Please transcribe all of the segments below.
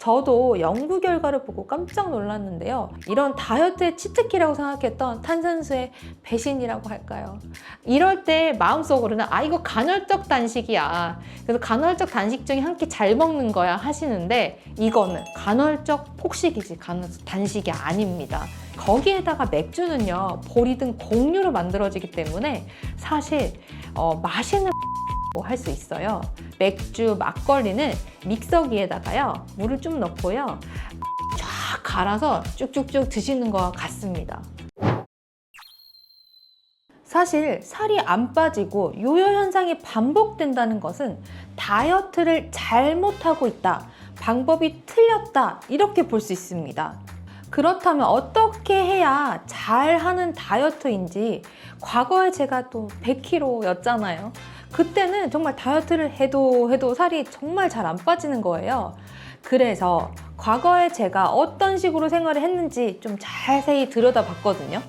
저도 연구 결과를 보고 깜짝 놀랐는데요. 이런 다이어트의 치트키라고 생각했던 탄산수의 배신이라고 할까요? 이럴 때 마음속으로는 이거 간헐적 단식이야. 그래서 간헐적 단식 중에 한 끼 잘 먹는 거야 하시는데 이거는 간헐적 폭식이지 간헐적 단식이 아닙니다. 거기에다가 맥주는요, 보리등 곡류로 만들어지기 때문에 사실 맛있는 할 수 있어요. 맥주, 막걸리는 믹서기에다가요, 물을 좀 넣고요, 쫙 갈아서 쭉쭉쭉 드시는 것 같습니다. 사실 살이 안 빠지고 요요 현상이 반복된다는 것은 다이어트를 잘못하고 있다, 방법이 틀렸다, 이렇게 볼 수 있습니다. 그렇다면 어떻게 해야 잘하는 다이어트인지, 과거에 제가 또 100kg였잖아요. 그때는 정말 다이어트를 해도 살이 정말 잘 안 빠지는 거예요. 그래서 과거에 제가 어떤 식으로 생활을 했는지 좀 자세히 들여다봤거든요.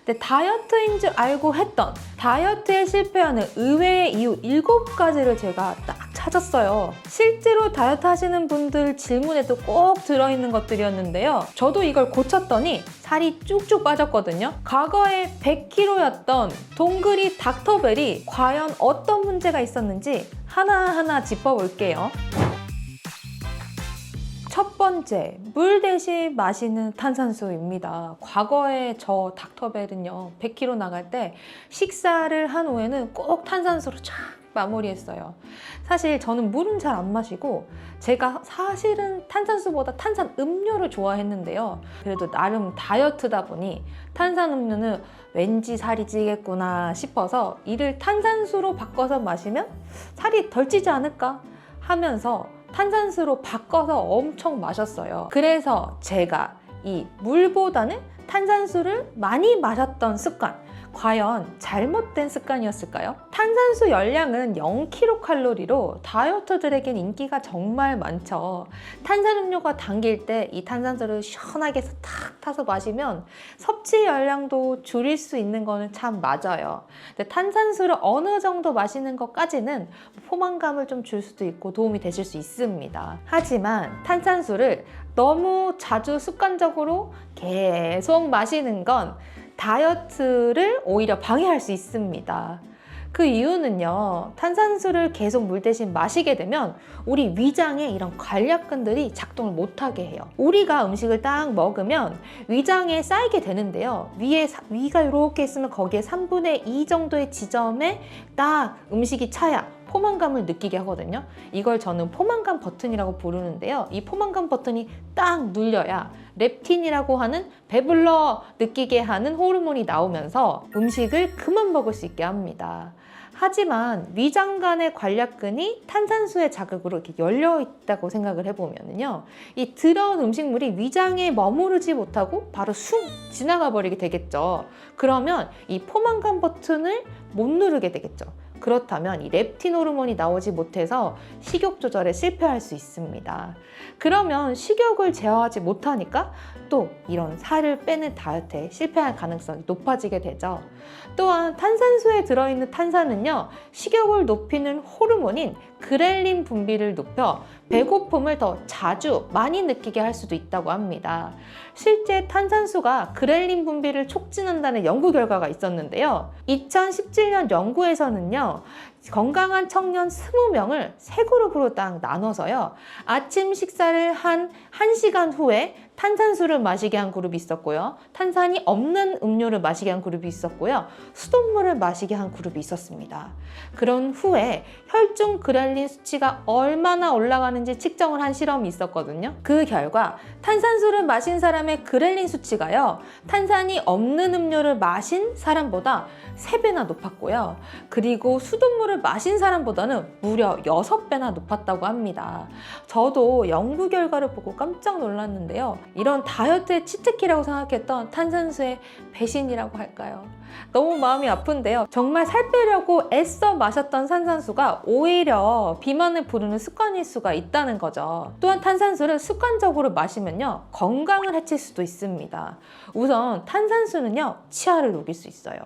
근데 다이어트인 줄 알고 했던, 다이어트에 실패하는 의외의 이유 7가지를 제가 딱 찾았어요. 실제로 다이어트 하시는 분들 질문에도 꼭 들어있는 것들이었는데요. 저도 이걸 고쳤더니 살이 쭉쭉 빠졌거든요. 과거에 100kg였던 동그리 닥터벨이 과연 어떤 문제가 있었는지 하나하나 짚어볼게요. 첫 번째, 물 대신 마시는 탄산수입니다. 과거에 저 닥터벨은요, 100kg 나갈 때 식사를 한 후에는 꼭 탄산수로 쫙 마무리했어요. 사실 저는 물은 잘 안 마시고, 제가 사실은 탄산수보다 탄산 음료를 좋아했는데요. 그래도 나름 다이어트다 보니 탄산 음료는 왠지 살이 찌겠구나 싶어서 이를 탄산수로 바꿔서 마시면 살이 덜 찌지 않을까 하면서 탄산수로 바꿔서 엄청 마셨어요. 그래서 제가 이 물보다는 탄산수를 많이 마셨던 습관, 과연 잘못된 습관이었을까요? 탄산수 열량은 0kcal로 다이어터들에겐 인기가 정말 많죠. 탄산음료가 당길 때 이 탄산수를 시원하게 해서 탁 타서 마시면 섭취 열량도 줄일 수 있는 거는 참 맞아요. 근데 탄산수를 어느 정도 마시는 것까지는 포만감을 좀 줄 수도 있고 도움이 되실 수 있습니다. 하지만 탄산수를 너무 자주 습관적으로 계속 마시는 건 다이어트를 오히려 방해할 수 있습니다. 그 이유는요, 탄산수를 계속 물 대신 마시게 되면 우리 위장에 이런 관략근들이 작동을 못하게 해요. 우리가 음식을 딱 먹으면 위장에 쌓이게 되는데요, 위가 이렇게 있으면 거기에 3분의 2 정도의 지점에 딱 음식이 차야 포만감을 느끼게 하거든요. 이걸 저는 포만감 버튼이라고 부르는데요. 이 포만감 버튼이 딱 눌려야 렙틴이라고 하는 배불러 느끼게 하는 호르몬이 나오면서 음식을 그만 먹을 수 있게 합니다. 하지만 위장 간의 관략근이 탄산수의 자극으로 이렇게 열려 있다고 생각을 해보면요, 이 들어온 음식물이 위장에 머무르지 못하고 바로 쑥 지나가 버리게 되겠죠. 그러면 이 포만감 버튼을 못 누르게 되겠죠. 그렇다면 이 렙틴 호르몬이 나오지 못해서 식욕 조절에 실패할 수 있습니다. 그러면 식욕을 제어하지 못하니까 또 이런 살을 빼는 다이어트에 실패할 가능성이 높아지게 되죠. 또한 탄산수에 들어있는 탄산은요, 식욕을 높이는 호르몬인 그렐린 분비를 높여 배고픔을 더 자주 많이 느끼게 할 수도 있다고 합니다. 실제 탄산수가 그렐린 분비를 촉진한다는 연구 결과가 있었는데요. 2017년 연구에서는요, 건강한 청년 20명을 세 그룹으로 딱 나눠서요, 아침 식사를 한 1시간 후에 탄산수를 마시게 한 그룹이 있었고요, 탄산이 없는 음료를 마시게 한 그룹이 있었고요, 수돗물을 마시게 한 그룹이 있었습니다. 그런 후에 혈중 그렐린 수치가 얼마나 올라가는지 측정을 한 실험이 있었거든요. 그 결과 탄산수를 마신 사람의 그렐린 수치가요, 탄산이 없는 음료를 마신 사람보다 3배나 높았고요, 그리고 수돗물을 마신 사람보다는 무려 6배나 높았다고 합니다. 저도 연구 결과를 보고 깜짝 놀랐는데요. 이런 다이어트의 치트키라고 생각했던 탄산수의 배신이라고 할까요? 너무 마음이 아픈데요. 정말 살 빼려고 애써 마셨던 탄산수가 오히려 비만을 부르는 습관일 수가 있다는 거죠. 또한 탄산수를 습관적으로 마시면요, 건강을 해칠 수도 있습니다. 우선 탄산수는요, 치아를 녹일 수 있어요.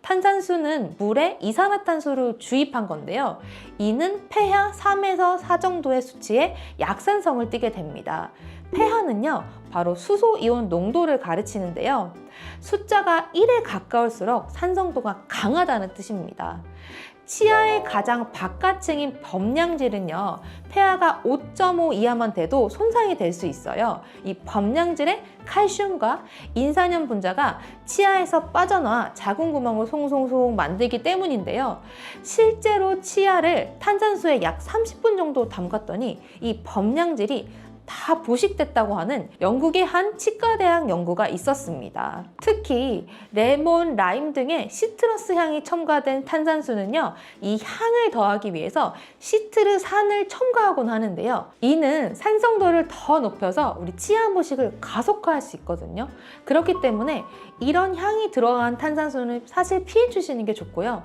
탄산수는 물에 이산화탄소를 주입한 건데요. 이는 폐하 3에서 4 정도의 수치에 약산성을 띠게 됩니다. 폐하는요, 바로 수소이온 농도를 가르치는데요. 숫자가 1에 가까울수록 산성도가 강하다는 뜻입니다. 치아의 가장 바깥층인 범량질은요, 폐하가 5.5 이하만 돼도 손상이 될 수 있어요. 이 범량질의 칼슘과 인산염 분자가 치아에서 빠져나와 작은 구멍을 송송송 만들기 때문인데요. 실제로 치아를 탄산수에 약 30분 정도 담갔더니 이 범량질이 다 부식됐다고 하는 영국의 한 치과대학 연구가 있었습니다. 특히 레몬, 라임 등의 시트러스 향이 첨가된 탄산수는요, 이 향을 더하기 위해서 시트르산을 첨가하곤 하는데요. 이는 산성도를 더 높여서 우리 치아 모식을 가속화할 수 있거든요. 그렇기 때문에 이런 향이 들어간 탄산수는 사실 피해 주시는 게 좋고요.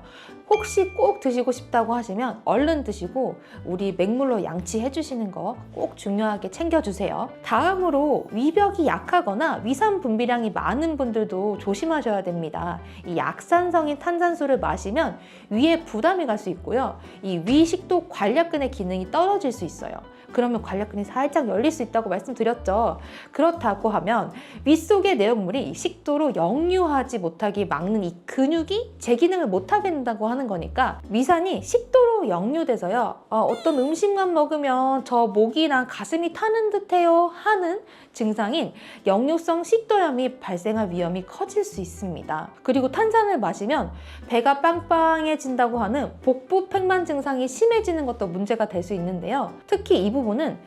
혹시 꼭 드시고 싶다고 하시면 얼른 드시고 우리 맹물로 양치해 주시는 거 꼭 중요하게 챙겨주세요. 다음으로 위벽이 약하거나 위산 분비량이 많은 분들도 조심하셔야 됩니다. 이 약산성인 탄산수를 마시면 위에 부담이 갈 수 있고요. 이 위식도 관략근의 기능이 떨어질 수 있어요. 그러면 관략근이 살짝 열릴 수 있다고 말씀드렸죠. 그렇다고 하면 윗속의 내용물이 식도로 역류하지 못하게 막는 이 근육이 제 기능을 못하게 된다고 하는 거니까 위산이 식도로 역류돼서요, 어떤 음식만 먹으면 저 목이랑 가슴이 타는 듯해요 하는 증상인 역류성 식도염이 발생할 위험이 커질 수 있습니다. 그리고 탄산을 마시면 배가 빵빵해진다고 하는 복부 팽만 증상이 심해지는 것도 문제가 될 수 있는데요. 특히 이 부분은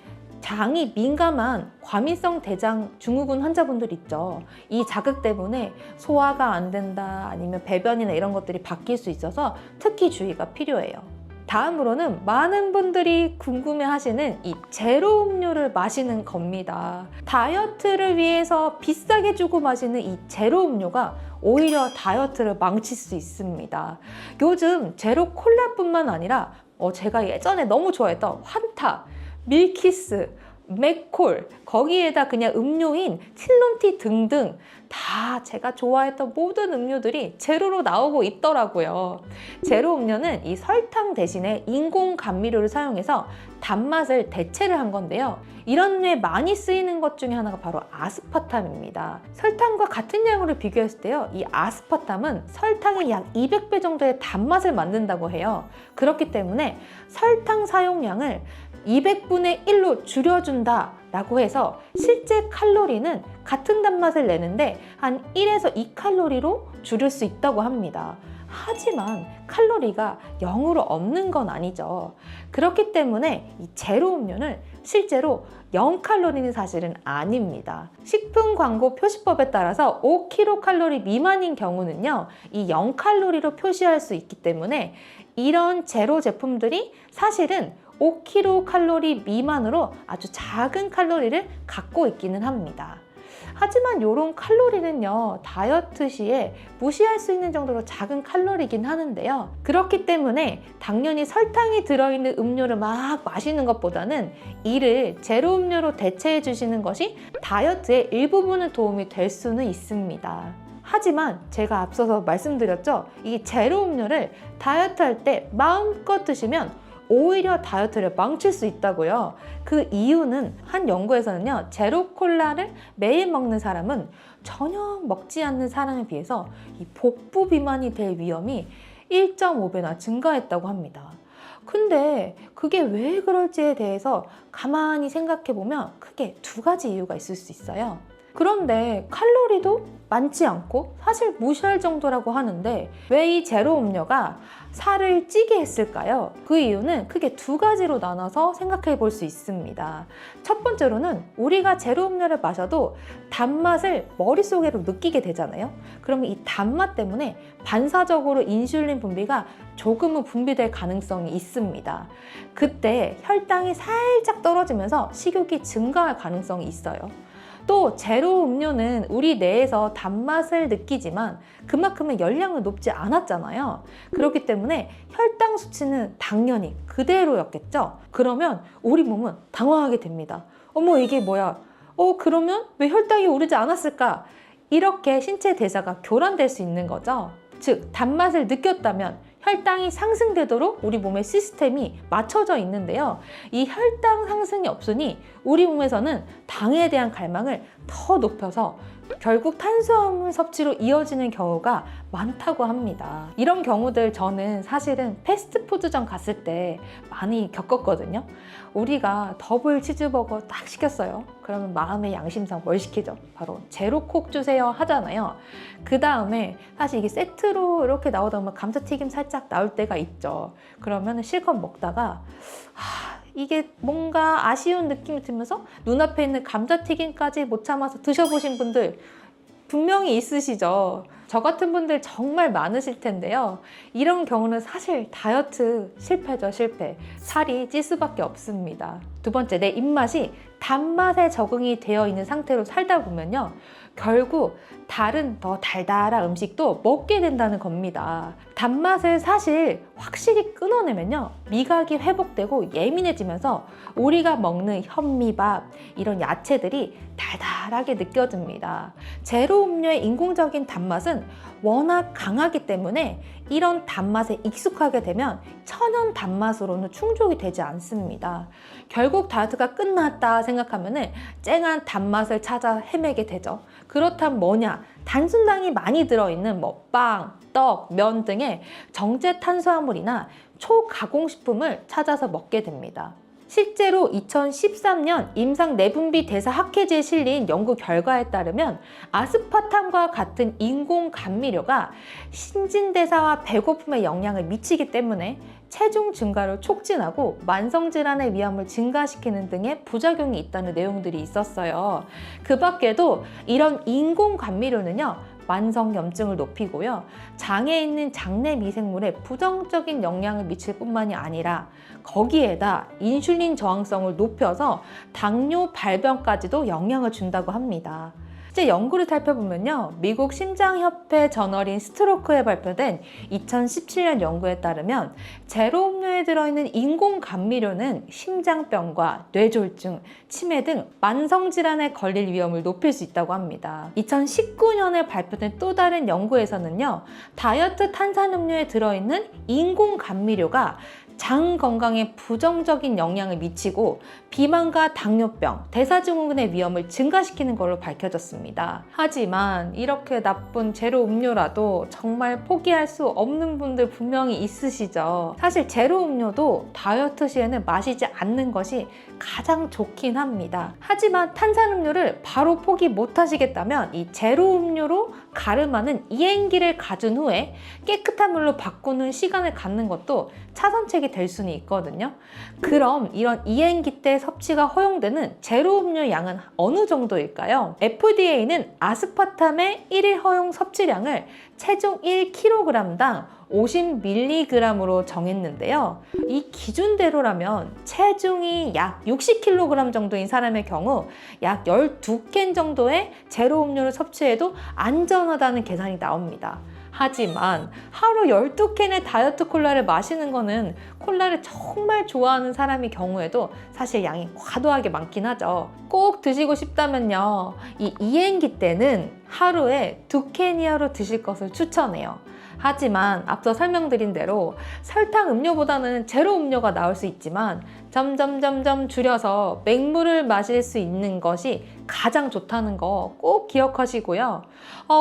장이 민감한 과민성 대장 증후군 환자분들 있죠. 이 자극 때문에 소화가 안 된다, 아니면 배변이나 이런 것들이 바뀔 수 있어서 특히 주의가 필요해요. 다음으로는 많은 분들이 궁금해하시는 이 제로 음료를 마시는 겁니다. 다이어트를 위해서 비싸게 주고 마시는 이 제로 음료가 오히려 다이어트를 망칠 수 있습니다. 요즘 제로 콜라뿐만 아니라 제가 예전에 너무 좋아했던 환타, 밀키스, 맥콜, 거기에다 그냥 음료인 틸론티 등등 다 제가 좋아했던 모든 음료들이 제로로 나오고 있더라고요. 제로 음료는 이 설탕 대신에 인공 감미료를 사용해서 단맛을 대체를 한 건데요. 이런 류에 많이 쓰이는 것 중에 하나가 바로 아스파탐입니다. 설탕과 같은 양으로 비교했을 때요, 이 아스파탐은 설탕의 약 200배 정도의 단맛을 만든다고 해요. 그렇기 때문에 설탕 사용량을 200분의 1로 줄여준다 라고 해서 실제 칼로리는 같은 단맛을 내는데 한 1에서 2칼로리로 줄일 수 있다고 합니다. 하지만 칼로리가 0으로 없는 건 아니죠. 그렇기 때문에 이 제로 음료는 실제로 0칼로리는 사실은 아닙니다. 식품 광고 표시법에 따라서 5kcal 미만인 경우는요, 이 0칼로리로 표시할 수 있기 때문에 이런 제로 제품들이 사실은 5kcal 미만으로 아주 작은 칼로리를 갖고 있기는 합니다. 하지만 이런 칼로리는요, 다이어트 시에 무시할 수 있는 정도로 작은 칼로리긴 하는데요. 그렇기 때문에 당연히 설탕이 들어있는 음료를 막 마시는 것보다는 이를 제로 음료로 대체해 주시는 것이 다이어트의 일부분은 도움이 될 수는 있습니다. 하지만 제가 앞서서 말씀드렸죠, 이 제로 음료를 다이어트 할 때 마음껏 드시면 오히려 다이어트를 망칠 수 있다고요. 그 이유는 한 연구에서는요, 제로 콜라를 매일 먹는 사람은 전혀 먹지 않는 사람에 비해서 이 복부 비만이 될 위험이 1.5배나 증가했다고 합니다. 근데 그게 왜 그럴지에 대해서 가만히 생각해 보면 크게 두 가지 이유가 있을 수 있어요. 그런데 칼로리도 많지 않고 사실 무시할 정도라고 하는데 왜 이 제로 음료가 살을 찌게 했을까요? 그 이유는 크게 두 가지로 나눠서 생각해 볼 수 있습니다. 첫 번째로는 우리가 제로 음료를 마셔도 단맛을 머릿속으로 느끼게 되잖아요. 그러면 이 단맛 때문에 반사적으로 인슐린 분비가 조금은 분비될 가능성이 있습니다. 그때 혈당이 살짝 떨어지면서 식욕이 증가할 가능성이 있어요. 또 제로 음료는 우리 뇌에서 단맛을 느끼지만 그만큼의 열량은 높지 않았잖아요. 그렇기 때문에 혈당 수치는 당연히 그대로였겠죠. 그러면 우리 몸은 당황하게 됩니다. 어머, 이게 뭐야? 그러면 왜 혈당이 오르지 않았을까? 이렇게 신체 대사가 교란될 수 있는 거죠. 즉 단맛을 느꼈다면 혈당이 상승되도록 우리 몸의 시스템이 맞춰져 있는데요. 이 혈당 상승이 없으니 우리 몸에서는 당에 대한 갈망을 더 높여서 결국 탄수화물 섭취로 이어지는 경우가 많다고 합니다. 이런 경우들 저는 사실은 패스트푸드점 갔을 때 많이 겪었거든요. 우리가 더블 치즈버거 딱 시켰어요. 그러면 마음의 양심상 뭘 시키죠? 바로 제로콕 주세요 하잖아요. 그 다음에 사실 이게 세트로 이렇게 나오다 보면 감자튀김 살짝 나올 때가 있죠. 그러면 실컷 먹다가 이게 뭔가 아쉬운 느낌이 들면서 눈앞에 있는 감자튀김까지 못 참아서 드셔보신 분들 분명히 있으시죠. 저 같은 분들 정말 많으실 텐데요. 이런 경우는 사실 다이어트 실패죠, 실패. 살이 찔 수밖에 없습니다. 두 번째, 내 입맛이 단맛에 적응이 되어 있는 상태로 살다 보면요. 결국 다른 더 달달한 음식도 먹게 된다는 겁니다. 단맛을 사실 확실히 끊어내면요. 미각이 회복되고 예민해지면서 우리가 먹는 현미밥, 이런 야채들이 달달하게 느껴집니다. 제로 음료의 인공적인 단맛은 워낙 강하기 때문에 이런 단맛에 익숙하게 되면 천연 단맛으로는 충족이 되지 않습니다. 결국 다이어트가 끝났다 생각하면 쨍한 단맛을 찾아 헤매게 되죠. 그렇다면 뭐냐? 단순당이 많이 들어있는 빵, 떡, 면 등의 정제 탄수화물이나 초가공식품을 찾아서 먹게 됩니다. 실제로 2013년 임상 내분비 대사 학회지에 실린 연구 결과에 따르면 아스파탐과 같은 인공 감미료가 신진대사와 배고픔에 영향을 미치기 때문에 체중 증가를 촉진하고 만성질환의 위험을 증가시키는 등의 부작용이 있다는 내용들이 있었어요. 그 밖에도 이런 인공 감미료는요, 만성염증을 높이고요, 장에 있는 장내 미생물에 부정적인 영향을 미칠 뿐만이 아니라 거기에다 인슐린 저항성을 높여서 당뇨 발병까지도 영향을 준다고 합니다. 실제 연구를 살펴보면요, 미국 심장협회 저널인 스트로크에 발표된 2017년 연구에 따르면 제로 음료에 들어있는 인공 감미료는 심장병과 뇌졸중, 치매 등 만성질환에 걸릴 위험을 높일 수 있다고 합니다. 2019년에 발표된 또 다른 연구에서는요, 다이어트 탄산음료에 들어있는 인공 감미료가 장 건강에 부정적인 영향을 미치고 비만과 당뇨병, 대사증후군의 위험을 증가시키는 걸로 밝혀졌습니다. 하지만 이렇게 나쁜 제로 음료라도 정말 포기할 수 없는 분들 분명히 있으시죠. 사실 제로 음료도 다이어트 시에는 마시지 않는 것이 가장 좋긴 합니다. 하지만 탄산음료를 바로 포기 못 하시겠다면 이 제로 음료로 가름하는 이행기를 가진 후에 깨끗한 물로 바꾸는 시간을 갖는 것도 차선책이 될 수는 있거든요. 그럼 이런 이행기 때 섭취가 허용되는 제로 음료 양은 어느 정도일까요? FDA는 아스파탐의 1일 허용 섭취량을 체중 1kg당 50mg으로 정했는데요. 이 기준대로라면 체중이 약 60kg 정도인 사람의 경우 약 12캔 정도의 제로 음료를 섭취해도 안전하다는 계산이 나옵니다. 하지만 하루 12캔의 다이어트 콜라를 마시는 거는 콜라를 정말 좋아하는 사람의 경우에도 사실 양이 과도하게 많긴 하죠. 꼭 드시고 싶다면요, 이 이행기 때는 하루에 2캔 이하로 드실 것을 추천해요. 하지만 앞서 설명드린 대로 설탕 음료보다는 제로 음료가 나올 수 있지만 점점 줄여서 맹물을 마실 수 있는 것이 가장 좋다는 거 꼭 기억하시고요.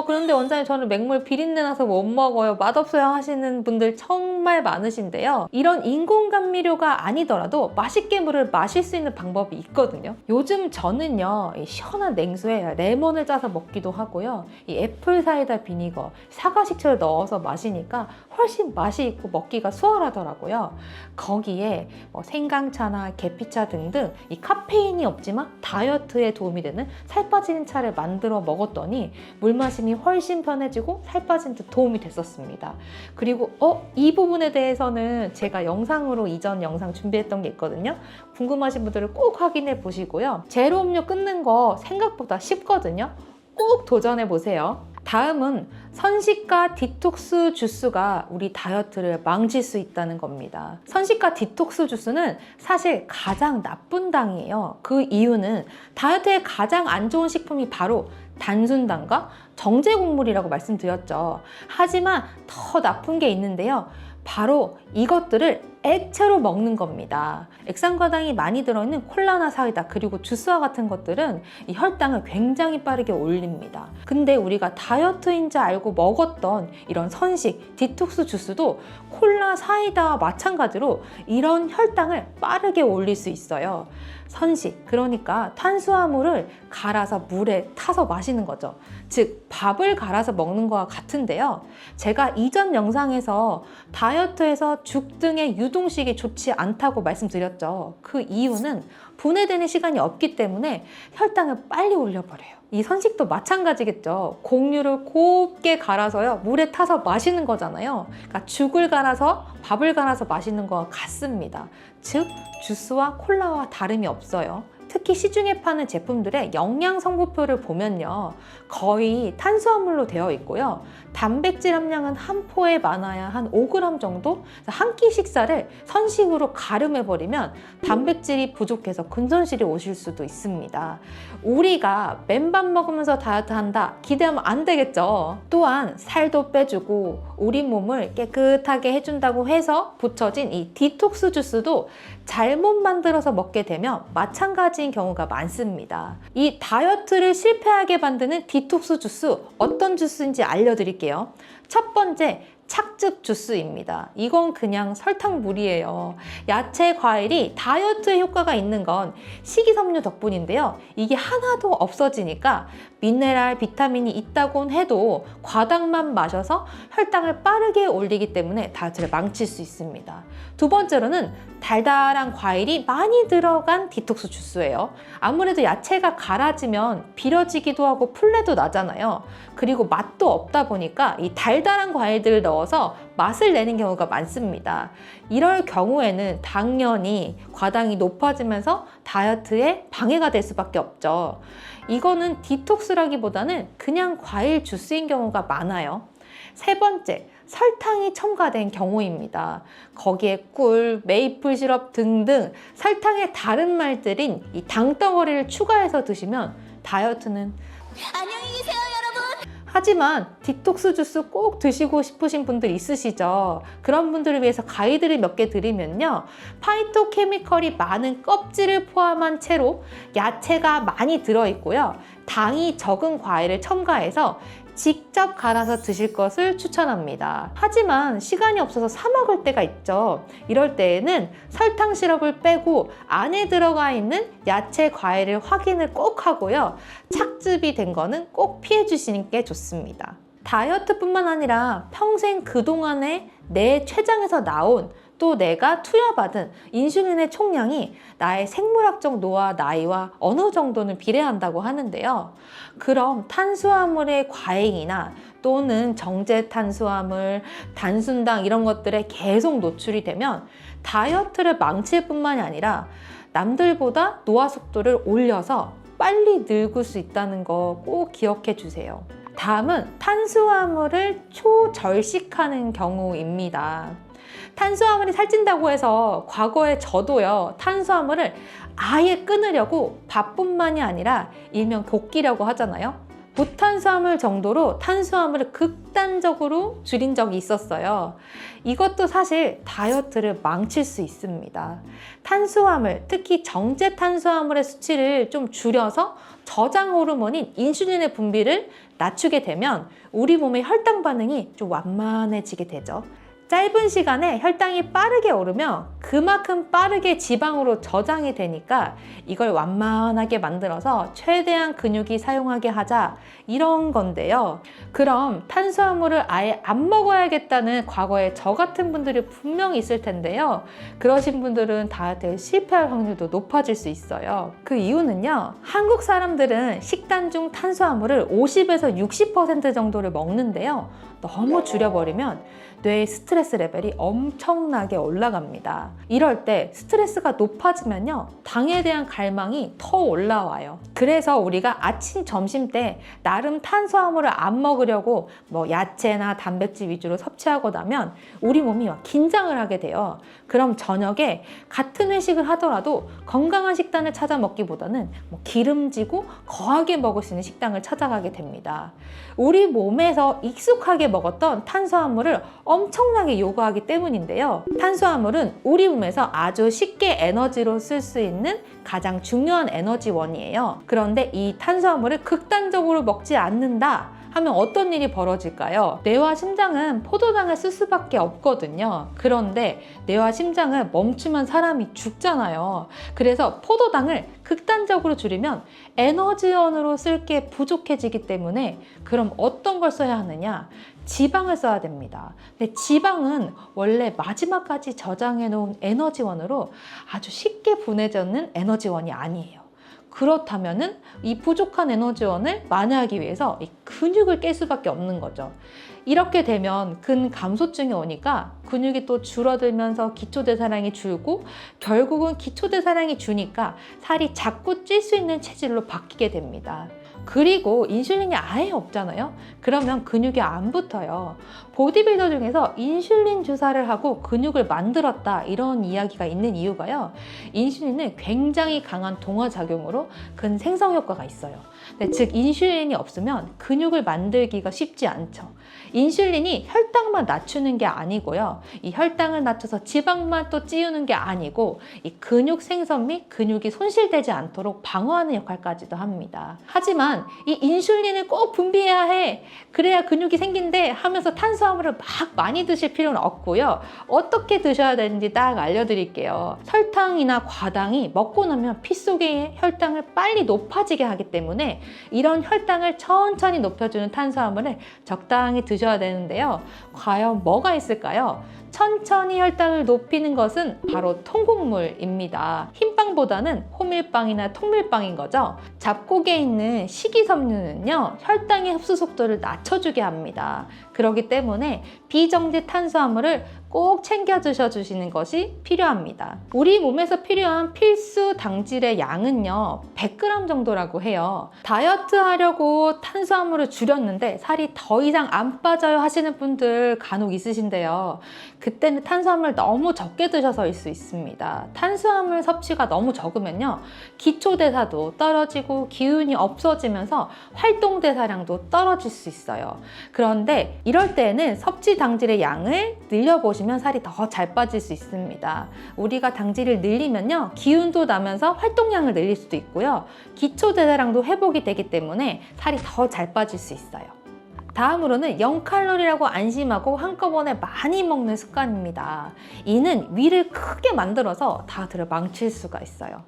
그런데 원장님, 저는 맹물 비린내 나서 못 먹어요, 맛없어요 하시는 분들 정말 많으신데요. 이런 인공 감미료가 아니더라도 맛있게 물을 마실 수 있는 방법이 있거든요. 요즘 저는요, 이 시원한 냉수에 레몬을 짜서 먹기도 하고요, 이 애플 사이다 비니거, 사과 식초를 넣어서 마시니까 훨씬 맛이 있고 먹기가 수월하더라고요. 거기에 생강차나 계피차 등등 이 카페인이 없지만 다이어트에 도움이 되는 살 빠지는 차를 만들어 먹었더니 물 마심이 훨씬 편해지고 살 빠진 데 도움이 됐었습니다. 그리고 이 부분에 대해서는 제가 영상으로 이전 영상 준비했던 게 있거든요. 궁금하신 분들은 꼭 확인해 보시고요. 제로 음료 끊는 거 생각보다 쉽거든요. 꼭 도전해 보세요. 다음은 선식과 디톡스 주스가 우리 다이어트를 망칠 수 있다는 겁니다. 선식과 디톡스 주스는 사실 가장 나쁜 당이에요. 그 이유는 다이어트에 가장 안 좋은 식품이 바로 단순당과 정제곡물이라고 말씀드렸죠. 하지만 더 나쁜 게 있는데요. 바로 이것들을 액체로 먹는 겁니다. 액상과당이 많이 들어있는 콜라나 사이다 그리고 주스와 같은 것들은 이 혈당을 굉장히 빠르게 올립니다. 근데 우리가 다이어트인지 알고 먹었던 이런 선식, 디톡스 주스도 콜라, 사이다와 마찬가지로 이런 혈당을 빠르게 올릴 수 있어요. 선식, 그러니까 탄수화물을 갈아서 물에 타서 마시는 거죠. 즉 밥을 갈아서 먹는 거와 같은데요. 제가 이전 영상에서 다이어트에서 죽 등의 유동식이 좋지 않다고 말씀드렸죠. 그 이유는 분해되는 시간이 없기 때문에 혈당을 빨리 올려버려요. 이 선식도 마찬가지겠죠. 곡류를 곱게 갈아서요 물에 타서 마시는 거잖아요. 그러니까 죽을 갈아서 밥을 갈아서 마시는 거와 같습니다. 즉 주스와 콜라와 다름이 없어요. 특히 시중에 파는 제품들의 영양 성분표를 보면요, 거의 탄수화물로 되어 있고요. 단백질 함량은 한 포에 많아야 한 5g 정도? 한 끼 식사를 선식으로 가름해버리면 단백질이 부족해서 근손실이 오실 수도 있습니다. 우리가 맨밥 먹으면서 다이어트 한다 기대하면 안 되겠죠. 또한 살도 빼주고 우리 몸을 깨끗하게 해준다고 해서 붙여진 이 디톡스 주스도 잘못 만들어서 먹게 되면 마찬가지인 경우가 많습니다. 이 다이어트를 실패하게 만드는 디톡스 주스, 어떤 주스인지 알려드릴게요. 첫 번째, 착즙 주스입니다. 이건 그냥 설탕물이에요. 야채, 과일이 다이어트에 효과가 있는 건 식이섬유 덕분인데요. 이게 하나도 없어지니까 미네랄, 비타민이 있다곤 해도 과당만 마셔서 혈당을 빠르게 올리기 때문에 다이어트를 망칠 수 있습니다. 두 번째로는 달달한 과일이 많이 들어간 디톡스 주스예요. 아무래도 야채가 갈아지면 비려지기도 하고 풀내도 나잖아요. 그리고 맛도 없다 보니까 이 달달한 과일들을 넣어서 맛을 내는 경우가 많습니다. 이럴 경우에는 당연히 과당이 높아지면서 다이어트에 방해가 될 수밖에 없죠. 이거는 디톡스라기보다는 그냥 과일 주스인 경우가 많아요. 세 번째, 설탕이 첨가된 경우입니다. 거기에 꿀, 메이플 시럽 등등 설탕의 다른 말들인 이 당덩어리를 추가해서 드시면 다이어트는 안녕히 계세요, 여러분. 하지만 디톡스 주스 꼭 드시고 싶으신 분들 있으시죠? 그런 분들을 위해서 가이드를 몇 개 드리면요. 파이토케미컬이 많은 껍질을 포함한 채로 야채가 많이 들어있고요. 당이 적은 과일을 첨가해서 직접 갈아서 드실 것을 추천합니다. 하지만 시간이 없어서 사 먹을 때가 있죠. 이럴 때에는 설탕 시럽을 빼고 안에 들어가 있는 야채, 과일을 확인을 꼭 하고요. 착즙이 된 거는 꼭 피해 주시는 게 좋습니다. 다이어트뿐만 아니라 평생 그동안에 내 췌장에서 나온 또 내가 투여받은 인슐린의 총량이 나의 생물학적 노화, 나이와 어느 정도는 비례한다고 하는데요. 그럼 탄수화물의 과잉이나 또는 정제 탄수화물, 단순당 이런 것들에 계속 노출이 되면 다이어트를 망칠 뿐만이 아니라 남들보다 노화 속도를 올려서 빨리 늙을 수 있다는 거 꼭 기억해 주세요. 다음은 탄수화물을 초절식하는 경우입니다. 탄수화물이 살찐다고 해서 과거에 저도요, 탄수화물을 아예 끊으려고 밥뿐만이 아니라 일명 볶기라고 하잖아요. 무탄수화물 정도로 탄수화물을 극단적으로 줄인 적이 있었어요. 이것도 사실 다이어트를 망칠 수 있습니다. 탄수화물, 특히 정제 탄수화물의 수치를 좀 줄여서 저장 호르몬인 인슐린의 분비를 낮추게 되면 우리 몸의 혈당 반응이 좀 완만해지게 되죠. 짧은 시간에 혈당이 빠르게 오르면 그만큼 빠르게 지방으로 저장이 되니까 이걸 완만하게 만들어서 최대한 근육이 사용하게 하자, 이런 건데요. 그럼 탄수화물을 아예 안 먹어야겠다는 과거에 저 같은 분들이 분명히 있을 텐데요. 그러신 분들은 다이어트에 실패할 확률도 높아질 수 있어요. 그 이유는요, 한국 사람들은 식단 중 탄수화물을 50에서 60% 정도를 먹는데요. 너무 줄여버리면 뇌의 스트레스 레벨이 엄청나게 올라갑니다. 이럴 때 스트레스가 높아지면요, 당에 대한 갈망이 더 올라와요. 그래서 우리가 아침, 점심 때 나름 탄수화물을 안 먹으려고 야채나 단백질 위주로 섭취하고 나면 우리 몸이 막 긴장을 하게 돼요. 그럼 저녁에 같은 회식을 하더라도 건강한 식단을 찾아 먹기보다는 기름지고 거하게 먹을 수 있는 식당을 찾아가게 됩니다. 우리 몸에서 익숙하게 먹었던 탄수화물을 엄청나게 요구하기 때문인데요. 탄수화물은 우리 몸에서 아주 쉽게 에너지로 쓸 수 있는 가장 중요한 에너지원이에요. 그런데 이 탄수화물을 극단적으로 먹지 않는다 하면 어떤 일이 벌어질까요? 뇌와 심장은 포도당을 쓸 수밖에 없거든요. 그런데 뇌와 심장을 멈추면 사람이 죽잖아요. 그래서 포도당을 극단적으로 줄이면 에너지원으로 쓸 게 부족해지기 때문에 그럼 어떤 걸 써야 하느냐? 지방을 써야 됩니다. 근데 지방은 원래 마지막까지 저장해 놓은 에너지원으로 아주 쉽게 분해되는 에너지원이 아니에요. 그렇다면은 이 부족한 에너지원을 만회하기 위해서 이 근육을 깰 수밖에 없는 거죠. 이렇게 되면 근감소증이 오니까 근육이 또 줄어들면서 기초대사량이 줄고 결국은 기초대사량이 주니까 살이 자꾸 찔 수 있는 체질로 바뀌게 됩니다. 그리고 인슐린이 아예 없잖아요. 그러면 근육이 안 붙어요. 보디빌더 중에서 인슐린 주사를 하고 근육을 만들었다 이런 이야기가 있는 이유가요. 인슐린은 굉장히 강한 동화작용으로 근생성 효과가 있어요. 즉 인슐린이 없으면 근육을 만들기가 쉽지 않죠. 인슐린이 혈당만 낮추는 게 아니고요. 이 혈당을 낮춰서 지방만 또 찌우는 게 아니고 이 근육 생성 및 근육이 손실되지 않도록 방어하는 역할까지도 합니다. 하지만 이 인슐린을 꼭 분비해야 해. 그래야 근육이 생긴대 하면서 탄수화물을 막 많이 드실 필요는 없고요. 어떻게 드셔야 되는지 딱 알려드릴게요. 설탕이나 과당이 먹고 나면 피 속의 혈당을 빨리 높아지게 하기 때문에 이런 혈당을 천천히 높여주는 탄수화물을 적당히 드셔야 되는데요. 과연 뭐가 있을까요? 천천히 혈당을 높이는 것은 바로 통곡물입니다. 흰빵보다는 호밀빵이나 통밀빵인 거죠. 잡곡에 있는 식이섬유는요, 혈당의 흡수 속도를 낮춰주게 합니다. 그렇기 때문에 비정제 탄수화물을 꼭 챙겨 드셔주시는 것이 필요합니다. 우리 몸에서 필요한 필수 당질의 양은요 100g 정도라고 해요. 다이어트 하려고 탄수화물을 줄였는데 살이 더 이상 안 빠져요 하시는 분들 간혹 있으신데요. 그때는 탄수화물 너무 적게 드셔서일 수 있습니다. 탄수화물 섭취가 너무 적으면요 기초대사도 떨어지고 기운이 없어지면서 활동대사량도 떨어질 수 있어요. 그런데 이럴 때는 섭취 당질의 양을 늘려보시면 살이 더 잘 빠질 수 있습니다. 우리가 당질을 늘리면요 기운도 나면서 활동량을 늘릴 수도 있고요 기초대사량도 회복이 되기 때문에 살이 더 잘 빠질 수 있어요. 다음으로는 0칼로리라고 안심하고 한꺼번에 많이 먹는 습관입니다. 이는 위를 크게 만들어서 다이어트를 망칠 수가 있어요.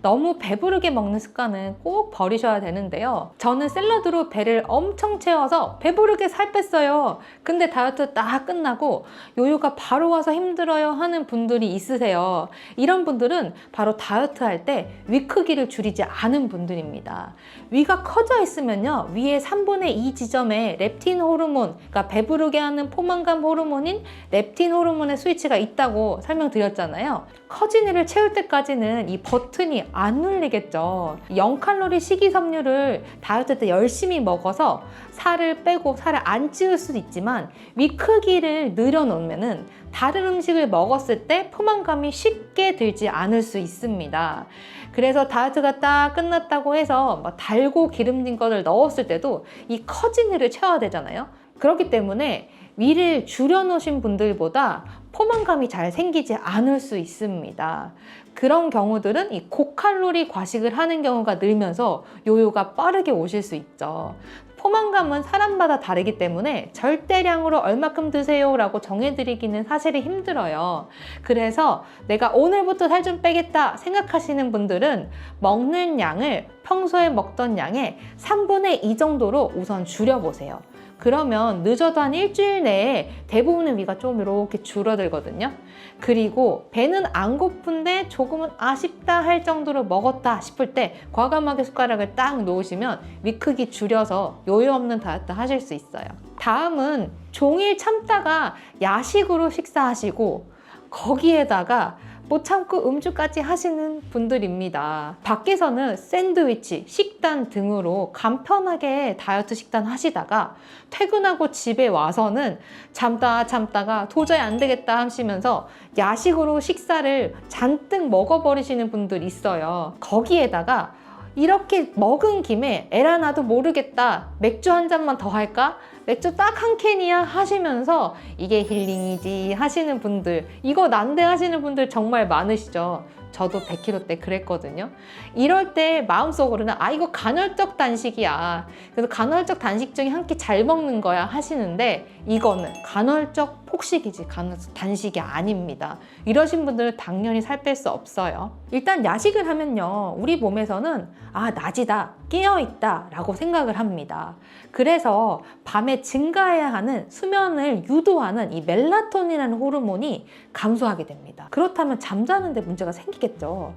너무 배부르게 먹는 습관은 꼭 버리셔야 되는데요. 저는 샐러드로 배를 엄청 채워서 배부르게 살 뺐어요. 근데 다이어트 딱 끝나고 요요가 바로 와서 힘들어요 하는 분들이 있으세요. 이런 분들은 바로 다이어트 할 때 위 크기를 줄이지 않은 분들입니다. 위가 커져 있으면요 위에 3분의 2 지점에 렙틴 호르몬, 그러니까 배부르게 하는 포만감 호르몬인 렙틴 호르몬의 스위치가 있다고 설명드렸잖아요. 커진 위를 채울 때까지는 이 버튼이 안 눌리겠죠. 0칼로리 식이섬유를 다이어트 때 열심히 먹어서 살을 빼고 살을 안 찌울 수도 있지만 위 크기를 늘여놓으면은 다른 음식을 먹었을 때 포만감이 쉽게 들지 않을 수 있습니다. 그래서 다이어트가 딱 끝났다고 해서 달고 기름진 것을 넣었을 때도 이 커진 위를 채워야 되잖아요. 그렇기 때문에 위를 줄여놓으신 분들보다 포만감이 잘 생기지 않을 수 있습니다. 그런 경우들은 이 고칼로리 과식을 하는 경우가 늘면서 요요가 빠르게 오실 수 있죠. 포만감은 사람마다 다르기 때문에 절대량으로 얼마큼 드세요 라고 정해드리기는 사실이 힘들어요. 그래서 내가 오늘부터 살 좀 빼겠다 생각하시는 분들은 먹는 양을 평소에 먹던 양의 3분의 2 정도로 우선 줄여보세요. 그러면 늦어도 한 일주일 내에 대부분의 위가 좀 이렇게 줄어들거든요. 그리고 배는 안 고픈데 조금은 아쉽다 할 정도로 먹었다 싶을 때 과감하게 숟가락을 딱 놓으시면 위 크기 줄여서 요요 없는 다이어트 하실 수 있어요. 다음은 종일 참다가 야식으로 식사하시고 거기에다가 못 참고 음주까지 하시는 분들입니다. 밖에서는 샌드위치, 식단 등으로 간편하게 다이어트 식단 하시다가 퇴근하고 집에 와서는 참다가 도저히 안 되겠다 하시면서 야식으로 식사를 잔뜩 먹어버리시는 분들 있어요. 거기에다가 이렇게 먹은 김에 에라 나도 모르겠다, 맥주 한 잔만 더 할까? 맥주 딱 한 캔이야 하시면서 이게 힐링이지 하시는 분들, 이거 난데 하시는 분들 정말 많으시죠. 저도 100kg 때 그랬거든요. 이럴 때 마음속으로는 이거 간헐적 단식이야, 그래서 간헐적 단식 중에 한 끼 잘 먹는 거야 하시는데 이거는 간헐적 폭식이지 간헐적 단식이 아닙니다. 이러신 분들은 당연히 살 뺄 수 없어요. 일단 야식을 하면요, 우리 몸에서는 낮이다, 깨어있다 라고 생각을 합니다. 그래서 밤에 증가해야 하는 수면을 유도하는 이 멜라토닌이라는 호르몬이 감소하게 됩니다. 그렇다면 잠자는 데 문제가 생기겠죠.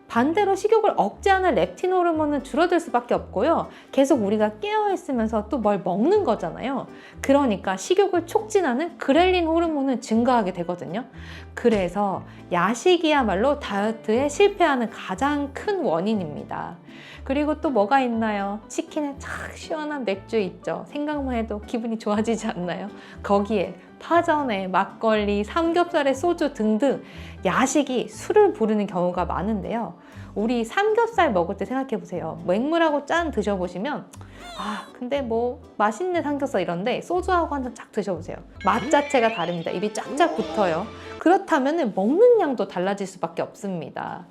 반대로 식욕을 억제하는 렙틴 호르몬은 줄어들 수밖에 없고요. 계속 우리가 깨어있으면서 또 뭘 먹는 거잖아요. 그러니까 식욕을 촉진하는 그렐린 호르몬은 증가하게 되거든요. 그래서 야식이야말로 다이어트에 실패하는 가장 큰 원인입니다. 그리고 또 뭐가 있나요? 치킨에 착 시원한 맥주 있죠. 생각만 해도 기분이 좋아지지 않나요? 거기에 파전에 막걸리, 삼겹살에 소주 등등 야식이 술을 부르는 경우가 많은데요. 우리 삼겹살 먹을 때 생각해 보세요. 맹물하고 짠 드셔보시면 근데 뭐 맛있는 삼겹살 이런데 소주하고 한 잔 쫙 드셔보세요. 맛 자체가 다릅니다. 입이 쫙쫙 붙어요. 그렇다면 먹는 양도 달라질 수밖에 없습니다.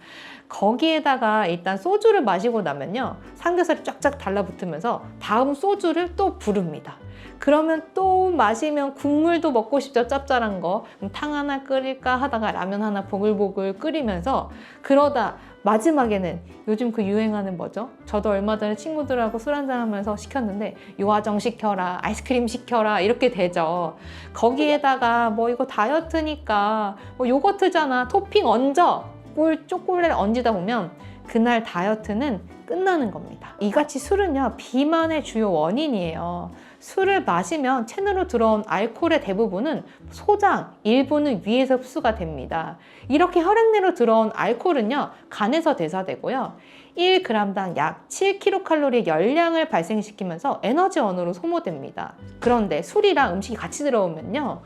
거기에다가 일단 소주를 마시고 나면요, 삼겹살이 쫙쫙 달라붙으면서 다음 소주를 또 부릅니다. 그러면 또 마시면 국물도 먹고 싶죠, 짭짤한 거. 그럼 탕 하나 끓일까 하다가 라면 하나 보글보글 끓이면서, 그러다 마지막에는 요즘 그 유행하는 뭐죠? 저도 얼마 전에 친구들하고 술 한잔 하면서 시켰는데 요화정 시켜라, 아이스크림 시켜라 이렇게 되죠. 거기에다가 뭐 이거 다이어트니까 뭐 요거트잖아, 토핑 얹어, 초콜릿 얹이다 보면 그날 다이어트는 끝나는 겁니다. 이같이 술은요, 비만의 주요 원인이에요. 술을 마시면 체내로 들어온 알코올의 대부분은 소장, 일부는 위에서 흡수가 됩니다. 이렇게 혈액내로 들어온 알코올은요, 간에서 대사되고요, 1g당 약 7kcal 열량을 발생시키면서 에너지원으로 소모됩니다. 그런데 술이랑 음식이 같이 들어오면요,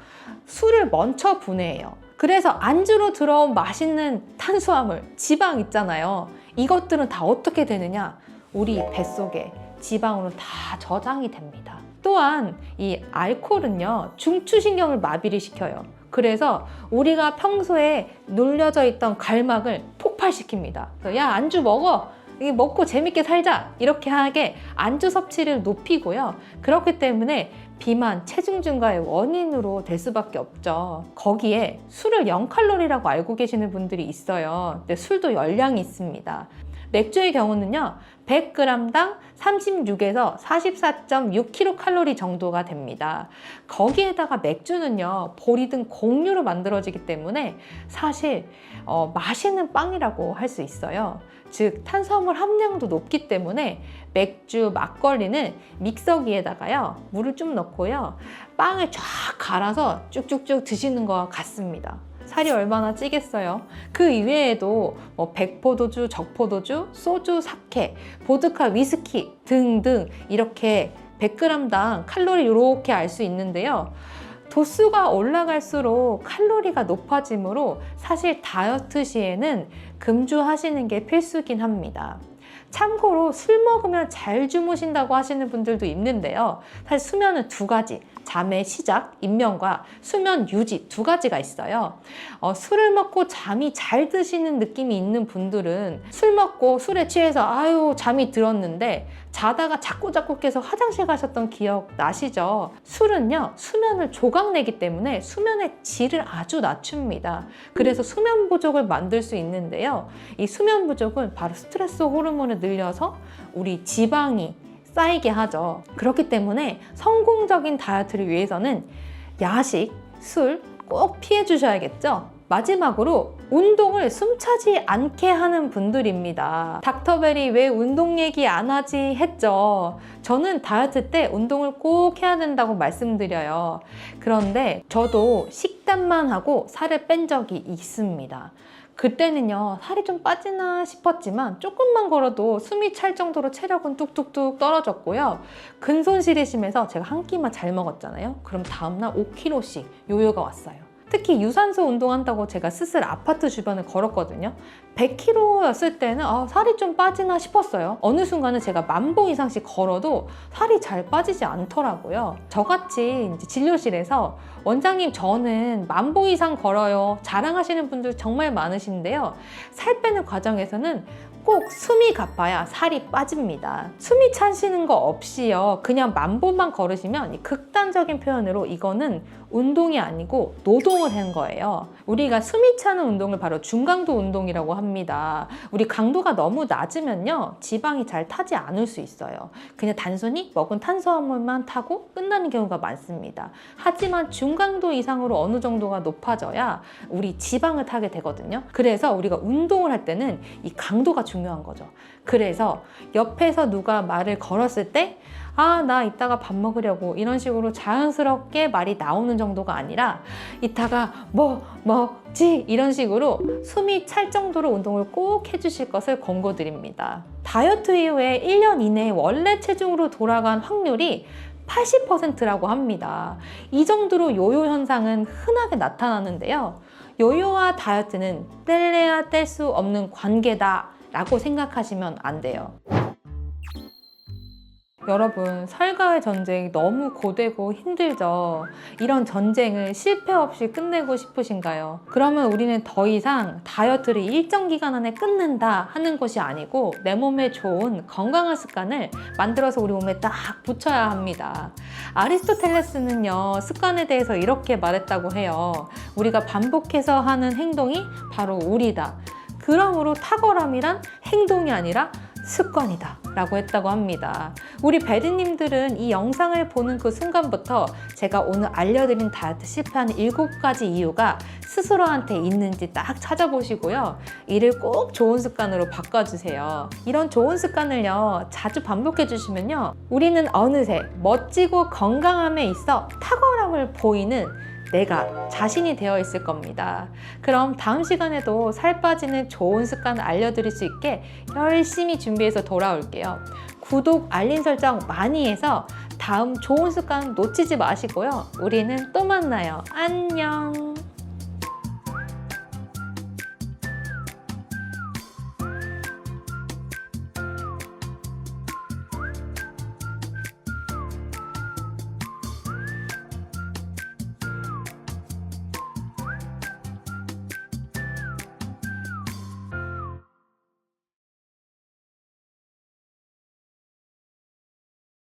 술을 먼저 분해해요. 그래서 안주로 들어온 맛있는 탄수화물, 지방 있잖아요. 이것들은 다 어떻게 되느냐? 우리 뱃속에 지방으로 다 저장이 됩니다. 또한 이 알코올은요, 중추신경을 마비를 시켜요. 그래서 우리가 평소에 눌려져 있던 갈막을 폭발시킵니다. 야, 안주 먹어! 이게 먹고 재밌게 살자! 이렇게 하게 안주 섭취를 높이고요. 그렇기 때문에 비만, 체중 증가의 원인으로 될 수밖에 없죠. 거기에 술을 0칼로리라고 알고 계시는 분들이 있어요. 근데 술도 열량이 있습니다. 맥주의 경우는요, 100g당 36에서 44.6kcal 정도가 됩니다. 거기에다가 맥주는요, 보리등 곡류로 만들어지기 때문에 사실 맛있는 빵이라고 할 수 있어요. 즉 탄수화물 함량도 높기 때문에 맥주, 막걸리는 믹서기에다가요, 물을 좀 넣고요, 빵을 쫙 갈아서 쭉쭉쭉 드시는 것 같습니다. 살이 얼마나 찌겠어요. 그 이외에도 뭐 백포도주, 적포도주, 소주, 사케, 보드카, 위스키 등등 이렇게 100g당 칼로리 이렇게 알 수 있는데요. 도수가 올라갈수록 칼로리가 높아지므로 사실 다이어트 시에는 금주하시는 게 필수긴 합니다. 참고로 술 먹으면 잘 주무신다고 하시는 분들도 있는데요. 사실 수면은 두 가지, 잠의 시작, 입면과 수면 유지 두 가지가 있어요. 술을 먹고 잠이 잘 드시는 느낌이 있는 분들은 술 먹고 술에 취해서 잠이 들었는데 자다가 자꾸 깨서 화장실 가셨던 기억 나시죠? 술은요, 수면을 조각내기 때문에 수면의 질을 아주 낮춥니다. 그래서 수면 부족을 만들 수 있는데요. 이 수면 부족은 바로 스트레스 호르몬을 늘려서 우리 지방이 쌓이게 하죠. 그렇기 때문에 성공적인 다이어트를 위해서는 야식, 술 꼭 피해 주셔야겠죠. 마지막으로 운동을 숨차지 않게 하는 분들입니다. 닥터벨이 왜 운동 얘기 안 하지 했죠. 저는 다이어트 때 운동을 꼭 해야 된다고 말씀드려요. 그런데 저도 식단만 하고 살을 뺀 적이 있습니다. 그때는요, 살이 좀 빠지나 싶었지만 조금만 걸어도 숨이 찰 정도로 체력은 뚝뚝뚝 떨어졌고요. 근손실이 심해서 제가 한 끼만 잘 먹었잖아요. 그럼 다음날 5kg씩 요요가 왔어요. 특히 유산소 운동한다고 제가 스스로 아파트 주변을 걸었거든요. 100kg였을 때는 살이 좀 빠지나 싶었어요. 어느 순간은 제가 10,000보 이상씩 걸어도 살이 잘 빠지지 않더라고요. 저같이 이제 진료실에서 원장님 저는 10,000보 이상 걸어요. 자랑하시는 분들 정말 많으신데요. 살 빼는 과정에서는 꼭 숨이 가빠야 살이 빠집니다. 숨이 차시는 거 없이요. 그냥 10,000보만 걸으시면 극단적인 표현으로 이거는 운동이 아니고 노동을 한 거예요. 우리가 숨이 차는 운동을 바로 중강도 운동이라고 합니다. 우리 강도가 너무 낮으면요, 지방이 잘 타지 않을 수 있어요. 그냥 단순히 먹은 탄수화물만 타고 끝나는 경우가 많습니다. 하지만 중강도 이상으로 어느 정도가 높아져야 우리 지방을 타게 되거든요. 그래서 우리가 운동을 할 때는 이 강도가 중요한 거죠. 그래서 옆에서 누가 말을 걸었을 때 나 이따가 밥 먹으려고 이런 식으로 자연스럽게 말이 나오는 정도가 아니라 이따가 뭐 먹지 이런 식으로 숨이 찰 정도로 운동을 꼭 해주실 것을 권고드립니다. 다이어트 이후에 1년 이내에 원래 체중으로 돌아간 확률이 80%라고 합니다. 이 정도로 요요 현상은 흔하게 나타나는데요. 요요와 다이어트는 뗄래야 뗄 수 없는 관계다 라고 생각하시면 안 돼요. 여러분, 살과의 전쟁이 너무 고되고 힘들죠? 이런 전쟁을 실패 없이 끝내고 싶으신가요? 그러면 우리는 더 이상 다이어트를 일정 기간 안에 끝낸다 하는 것이 아니고 내 몸에 좋은 건강한 습관을 만들어서 우리 몸에 딱 붙여야 합니다. 아리스토텔레스는요, 습관에 대해서 이렇게 말했다고 해요. 우리가 반복해서 하는 행동이 바로 우리다. 그러므로 탁월함이란 행동이 아니라 습관이다 라고 했다고 합니다. 우리 배드님들은 이 영상을 보는 그 순간부터 제가 오늘 알려드린 다이어트 실패하는 7가지 이유가 스스로한테 있는지 딱 찾아보시고요. 이를 꼭 좋은 습관으로 바꿔주세요. 이런 좋은 습관을요, 자주 반복해 주시면요, 우리는 어느새 멋지고 건강함에 있어 탁월함을 보이는 내가 자신이 되어 있을 겁니다. 그럼 다음 시간에도 살 빠지는 좋은 습관을 알려드릴 수 있게 열심히 준비해서 돌아올게요. 구독, 알림 설정 많이 해서 다음 좋은 습관 놓치지 마시고요. 우리는 또 만나요. 안녕.